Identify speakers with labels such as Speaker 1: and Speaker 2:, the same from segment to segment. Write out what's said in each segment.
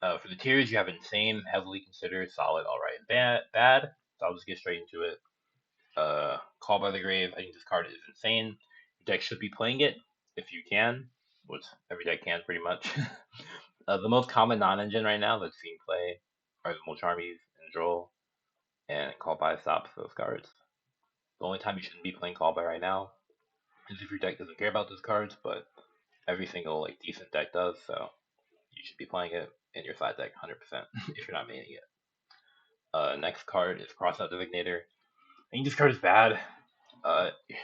Speaker 1: For the tiers, you have Insane, Heavily Considered, Solid, Alright, and Bad. So I'll just get straight into it. Call by the Grave, I think this card is insane. Your deck should be playing it if you can, which every deck can pretty much. The most common non-engine right now that's seen play are the Molcharmies and Droll, and Call by stops those cards. The only time you shouldn't be playing Call by right now is if your deck doesn't care about those cards, but every single like decent deck does, so you should be playing it in your side deck 100% if you're not maining it. Next card is Crossout Designator. I think this card is bad.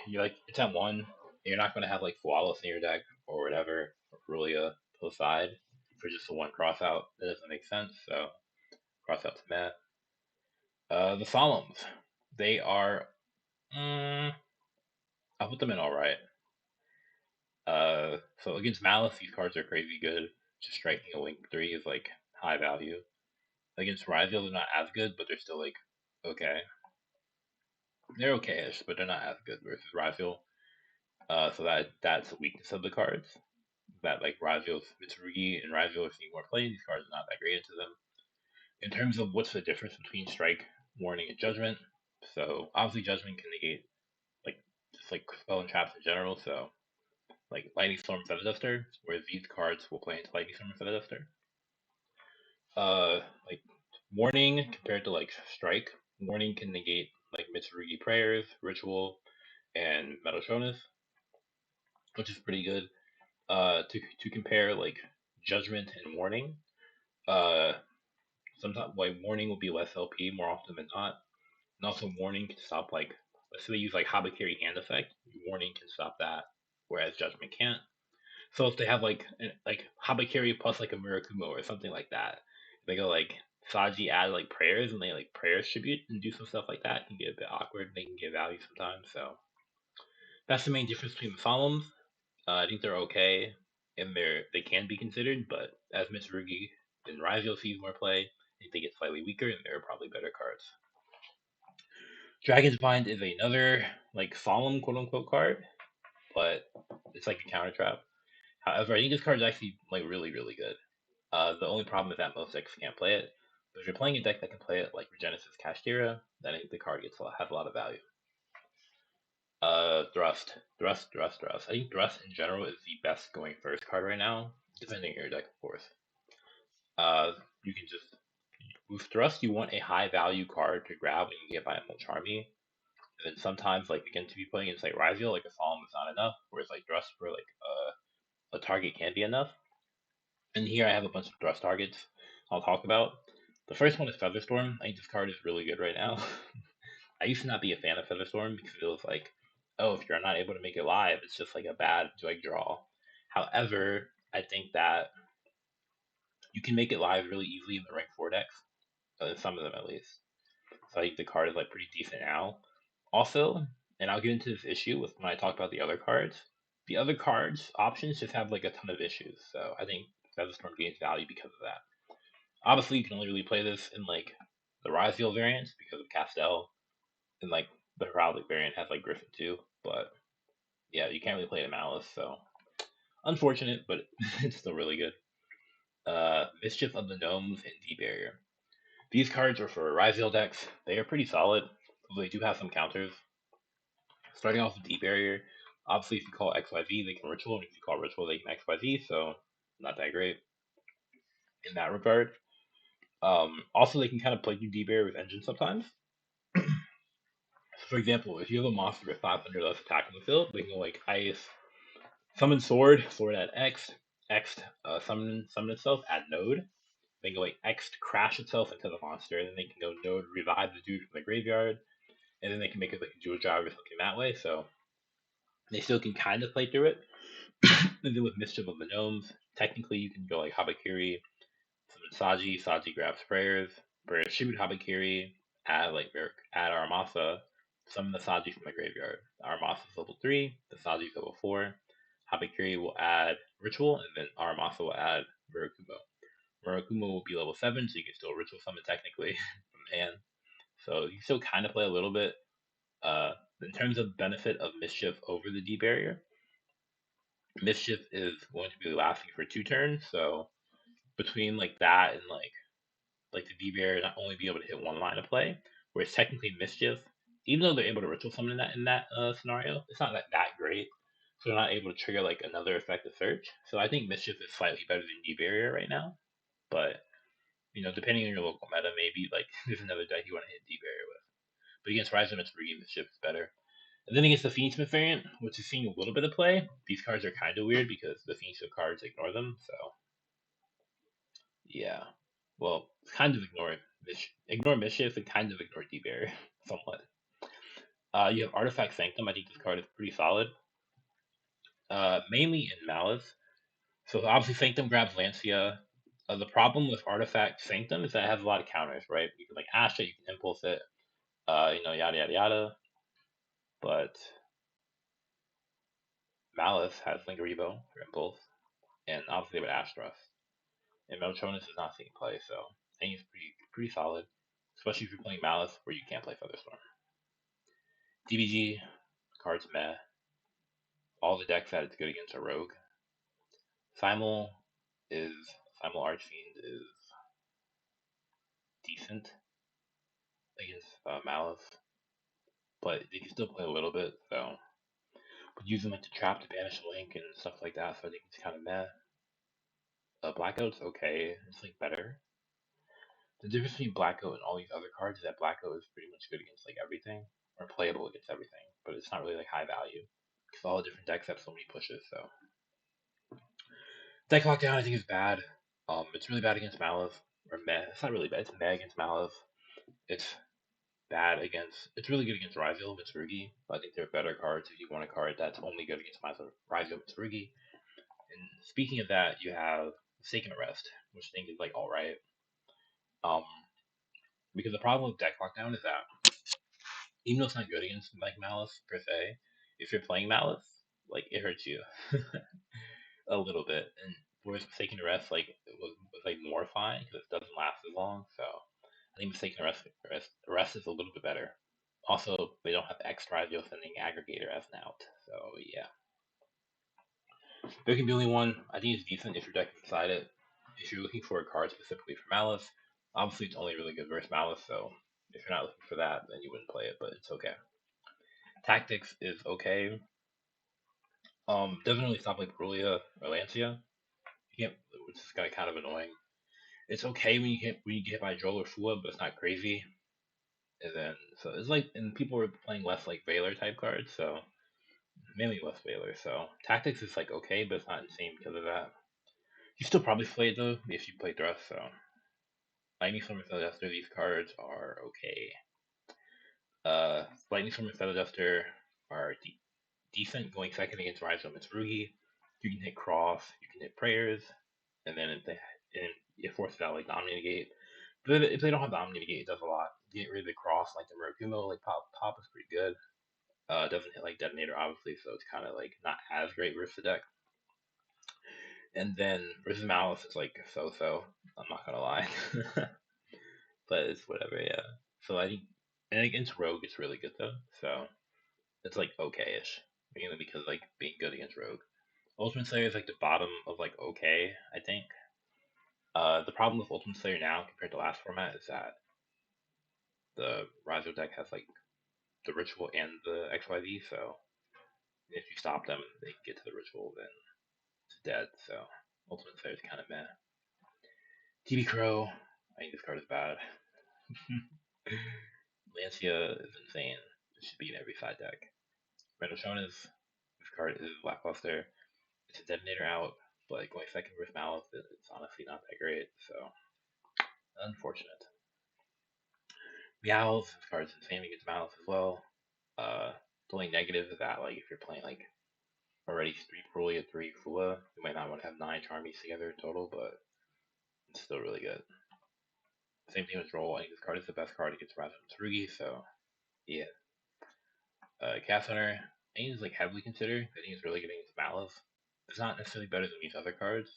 Speaker 1: You're like it's at one. You're not gonna have like Flawless in your deck or whatever, or Rulia to the side for just the one crossout. That doesn't make sense. So crossout to Matt. The Solemns. They are. I'll put them in all right. So against Malice, these cards are crazy good. Just striking a Link 3 is like high value. Against Ryzel, they're not as good, but they're still like okay. They're okay-ish, but they're not as good versus Ryzel. So that's the weakness of the cards. That like Rajo's Mitsurugi and Rajo are seeing more play. These cards are not that great into them. In terms of what's the difference between Strike, Warning, and Judgment, so obviously Judgment can negate like just like spell and traps in general. So like Lightning Storm, Feather Duster, whereas these cards will play into Lightning Storm and Feather Duster. Like Warning compared to like Strike, Warning can negate like Mitsurugi Prayers, Ritual, and Metal Shonus, which is pretty good. To compare like Judgment and Warning, uh, sometimes like Warning will be less LP more often than not, and also Warning can stop like let's say they use like Habakiri hand effect, Warning can stop that, whereas Judgment can't. So if they have like Habakiri plus like a Murakumo or something like that, they go like Saji add like prayers and they like prayers tribute and do some stuff like that, it can get a bit awkward. They can get value sometimes. So that's the main difference between the Solemns. I think they're okay, and they can be considered, but as Mitsurugi and Raizio sees more play, I think they get slightly weaker, and they're probably better cards. Dragon's Bind is another like solemn quote unquote card, but it's like a counter trap. However, I think this card is actually like really good. The only problem is that most decks can't play it. But if you're playing a deck that can play it like Regenesis Kashtira, then I think the card has a lot of value. Thrust. I think Thrust in general is the best going first card right now, depending on your deck, of course. You can just with Thrust, you want a high value card to grab when you get by a Molcharmy. And then sometimes, like again, to be playing against like Ryzio, like a Solemn is not enough, whereas like Thrust for like a target can be enough. And here I have a bunch of Thrust targets I'll talk about. The first one is Feathertorm. I think this card is really good right now. I used to not be a fan of Feathertorm because it was like, oh, if you're not able to make it live, it's just like a bad like draw. However, I think that you can make it live really easily in the rank 4 decks, some of them at least. So I think the card is like pretty decent now. Also, and I'll get into this issue with when I talk about the other cards. The other cards options just have like a ton of issues, so I think Featherstorm gains value because of that. Obviously, you can only really play this in like the Ryziel variants because of Castel, and like the Heraldic variant has like Griffin too. But yeah, you can't really play it in Malice, so unfortunate, but it's still really good. Mischief of the Gnomes and D-Barrier. These cards are for Ryziel decks. They are pretty solid, although they do have some counters. Starting off with D-Barrier, obviously if you call XYZ, they can Ritual, and if you call Ritual, they can XYZ, so not that great in that regard. Also, they can kind of play through D-Barrier with Engine sometimes. For example, if you have a monster with 500 less attack on the field, they can go like Ice, Summon Sword, Sword at X, summon itself, add Node. They can go like X crash itself into the monster, and then they can go Node revive the dude from the graveyard, and then they can make it like a dual drive or something that way. So they still can kind of play through it. And then with Mischief of the Gnomes, technically you can go like Habakiri, summon Saji grabs prayers, shoot Habakiri, add Aramasa, summon the Saji from the graveyard. Aramasa's level 3, the Saji's level 4. Habakiri will add Ritual, and then Aramasa will add Murakumo. Murakumo will be level 7, so you can still Ritual summon technically from hand. So you still kind of play a little bit. In terms of benefit of Mischief over the D barrier, Mischief is going to be lasting for 2 turns, so between like that and like the D-Bear not only be able to hit one line of play, where it's technically Mischief, even though they're able to ritual summon in that scenario, it's not that great. So they're not able to trigger like another effective search. So I think Mischief is slightly better than D-Barrier right now. But depending on your local meta, maybe like there's another deck you want to hit D-Barrier with. But against Rise of Mitsurugi, Mischief is better. And then against the Phoenix variant, which is seeing a little bit of play, these cards are kind of weird because the Phoenix cards ignore them. So yeah, well, kind of ignore Mischief and kind of ignore D-Barrier somewhat. You have Artifact Sanctum. I think this card is pretty solid. Mainly in Malice. So obviously Sanctum grabs Lancia. The problem with Artifact Sanctum is that it has a lot of counters, right? You can like Ash it, you can Impulse it, yada yada yada. But Malice has Lingeribo for Impulse, and obviously with Astros. And Meltronis is not seeing play, so I think it's pretty solid, especially if you're playing Malice where you can't play Featherstorm. DBG cards meh. All the decks that it's good against are Rogue. Simul Archfiend is decent against Malice, but they can still play a little bit, so would use them like to trap to banish a link and stuff like that, so I think it's kind of meh. Blackout's okay, it's like better. The difference between Blackout and all these other cards is that Blackout is pretty much good against like everything, or playable against everything, but it's not really like high value, because all the different decks have so many pushes, so. Deck Lockdown I think is bad. It's really bad against Malice, or meh, it's not really bad, it's meh against Malice. It's it's really good against Ryzel Mitsurugi, but I think there are better cards if you want a card that's only good against Ryzel Mitsurugi. And speaking of that, you have Forsaken Arrest, which I think is like alright. Because the problem with deck lockdown is that even though it's not good against like Malice per se, if you're playing Malice, like it hurts you a little bit. And whereas Forsaken Arrest like it was like mortifying because it doesn't last as long. So I think Forsaken Arrest is a little bit better. Also, they don't have X Rizio sending Aggregator as an out. So yeah. There can be only one. I think it's decent if your deck is inside it. If you're looking for a card specifically for Malice, obviously it's only really good versus Malice, so if you're not looking for that, then you wouldn't play it, but it's okay. Tactics is okay. Doesn't really stop like Brulia or Lancia. You can't, which is kind of annoying. It's okay when you get hit by Droll or Fua, but it's not crazy. And then so it's like, and people were playing less like Valor type cards, so mainly less Valor. So tactics is like okay, but it's not insane because of that. You still probably play it though if you play Thrust. So Lightning Storm and Feather Duster, these cards are okay. Lightning Storm and Feather Duster are decent going second against Rise of Mitsurugi. You can hit Cross, you can hit Prayers, and then it forces out like the Omni Negate. But if they don't have the Omni Negate, it does a lot. Get rid of the Cross, like the Murakumo, like Pop is pretty good. Doesn't hit like Detonator, obviously, so it's kind of like not as great versus the deck. And then versus Malice, it's like so. I'm not gonna lie, but it's whatever. Yeah. So I think, and against Rogue, it's really good though. So it's like okay-ish, mainly because like being good against Rogue. Ultimate Slayer is like the bottom of like okay, I think. The problem with Ultimate Slayer now compared to last format is that the Riser deck has like the ritual and the XYZ, so if you stop them and they get to the ritual, then it's dead. So Ultimate Slayer is kind of meh. TB Crow, I think this card is bad. Lancia is insane. It should be in every side deck. Randall Shona's, this card is lackluster. It's a Detonator out, but going second versus Malice, it's honestly not that great, so unfortunate. Meowls, this card's insane against Malice as well. The only negative is that like if you're playing like already 3 Perulia, 3 Fua, you might not want to have 9 Charmies together in total, but it's still really good. Same thing with Roll. I think this card is the best card against Raza Tsurugi, so yeah. Cast Hunter, I think it's like heavily considered. I think it's really good against Malice. It's not necessarily better than these other cards,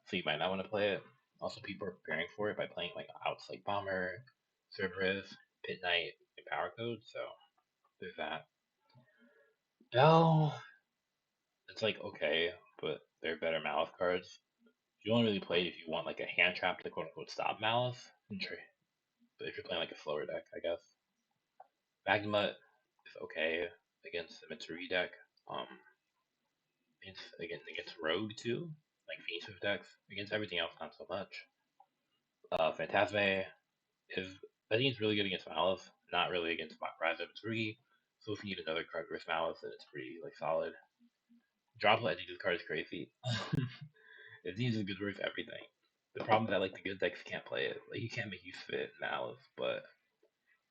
Speaker 1: so you might not want to play it. Also, people are preparing for it by playing like outs like Bomber, Cerberus, Pit Knight, and Power Code, so there's that. Bell, it's like okay, but they're better Malice cards. You only really play it if you want like a hand trap to quote unquote stop Malice. But if you're playing like a slower deck, I guess. Magma is okay against the Mitsuri deck. Um, against Rogue too, like Phoenix Swift decks. Against everything else, not so much. Phantasme is, I think it's really good against Malice, not really against Rise of Mitsuri. So if you need another card versus Malice, then it's pretty like solid. Droplet, I think this card is crazy. It seems good versus everything. The problem is that like the good decks can't play it. Like you can't make use of it in Malice, but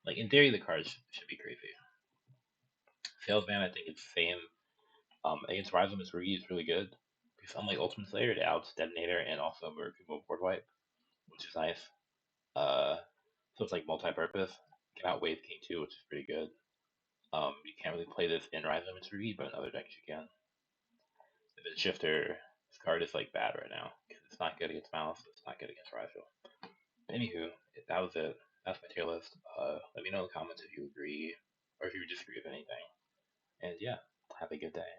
Speaker 1: like in theory the cards should be crazy. Salesman, I think it's the same. Against Rise of Missouri is really good because unlike Ultimate Slayer, it outs Detonator and also Murakumo board wipe, which is nice. So it's like multi-purpose. It can outweigh King 2, which is pretty good. You can't really play this in Rise of Missouri, but in other decks you can. And then Shifter, this card is like bad right now because it's not good against Mouse, it's not good against Rysel. Anywho, that was it. That's my tier list. Let me know in the comments if you agree or if you disagree with anything. And yeah, have a good day.